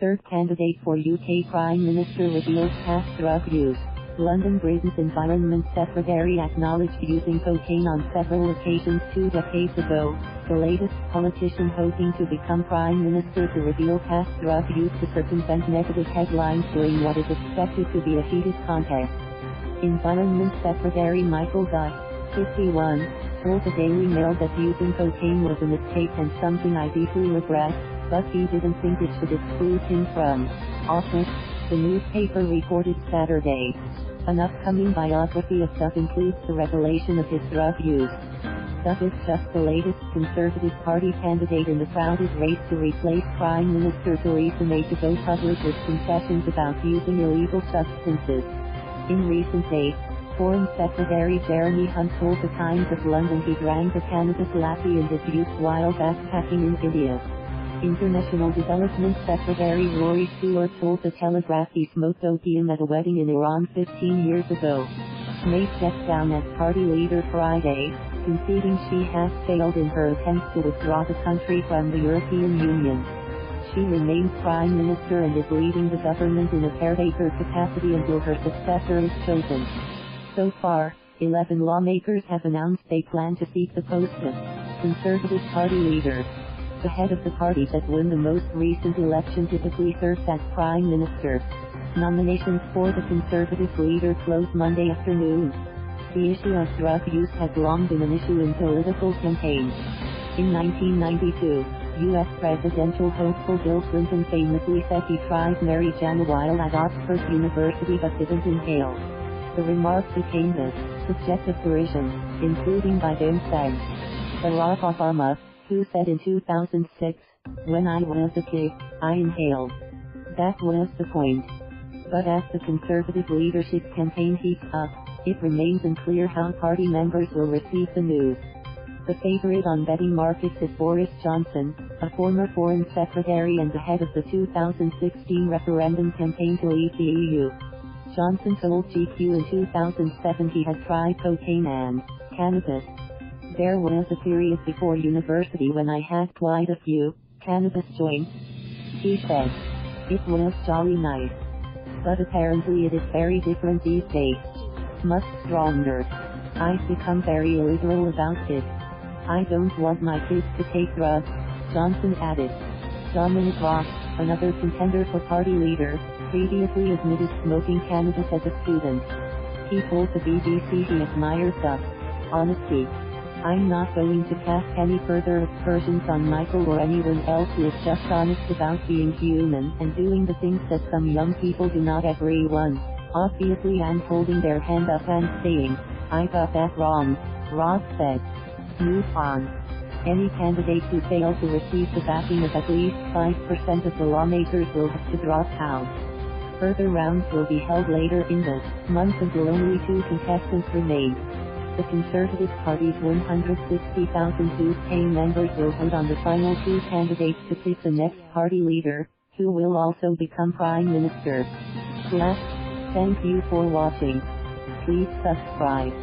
Third candidate for UK Prime Minister reveals past drug use. London, Britain's Environment Secretary acknowledged using cocaine on several occasions 2 decades ago. The latest politician hoping to become Prime Minister to reveal past drug use to circumvent negative headlines during what is expected to be a heated contest. Environment Secretary Michael Gove, 51, told the Daily Mail that using cocaine was a mistake and something I deeply regret, but he didn't think it should exclude him from office, the newspaper reported Saturday. An upcoming biography of Gove includes the revelation of his drug use. Gove is just the latest Conservative Party candidate in the crowded race to replace Prime Minister Theresa May to go public with confessions about using illegal substances. In recent days, Foreign Secretary Jeremy Hunt told the Times of London he drank a cannabis lassi in his youth while backpacking in India. International Development Secretary Rory Stewart told the Telegraph he smoked opium at a wedding in Iran 15 years ago. May stepped down as party leader Friday, conceding she has failed in her attempts to withdraw the country from the European Union. She remains Prime Minister and is leading the government in a caretaker capacity until her successor is chosen. So far, 11 lawmakers have announced they plan to seek the post of Conservative Party leader. The head of the party that won the most recent election typically serves as Prime Minister. Nominations for the Conservative leader close Monday afternoon. The issue of drug use has long been an issue in political campaigns. In 1992, U.S. presidential hopeful Bill Clinton famously said he tried Mary Jane while at Oxford University but didn't inhale. The remark became the subject of derision, including by then-Sen Barack Obama, who said in 2006, "When I was a kid, I inhaled. That was the point." But as the Conservative leadership campaign heats up, it remains unclear how party members will receive the news. The favorite on betting markets is Boris Johnson, a former Foreign Secretary and the head of the 2016 referendum campaign to leave the EU. Johnson told GQ in 2007 he had tried cocaine and cannabis. "There was a period before university when I had quite a few cannabis joints," he said. "It was jolly nice. But apparently it is very different these days. Much stronger. I've become very illiberal about it. I don't want my kids to take drugs," Johnson added. Dominic Raab, another contender for party leader, previously admitted smoking cannabis as a student. He told the BBC he admires Gove's honesty. "I'm not going to cast any further aspersions on Michael or anyone else who is just honest about being human and doing the things that some young people do not agree on. Obviously I'm holding their hand up and saying, I got that wrong," Raab said. Move on. Any candidate who fails to receive the backing of at least 5% of the lawmakers will have to drop out. Further rounds will be held later in the month until only 2 contestants remain. The Conservative Party's 160,000 dues-paying members will vote on the final 2 candidates to pick the next party leader, who will also become Prime Minister. Thank you for watching. Please subscribe.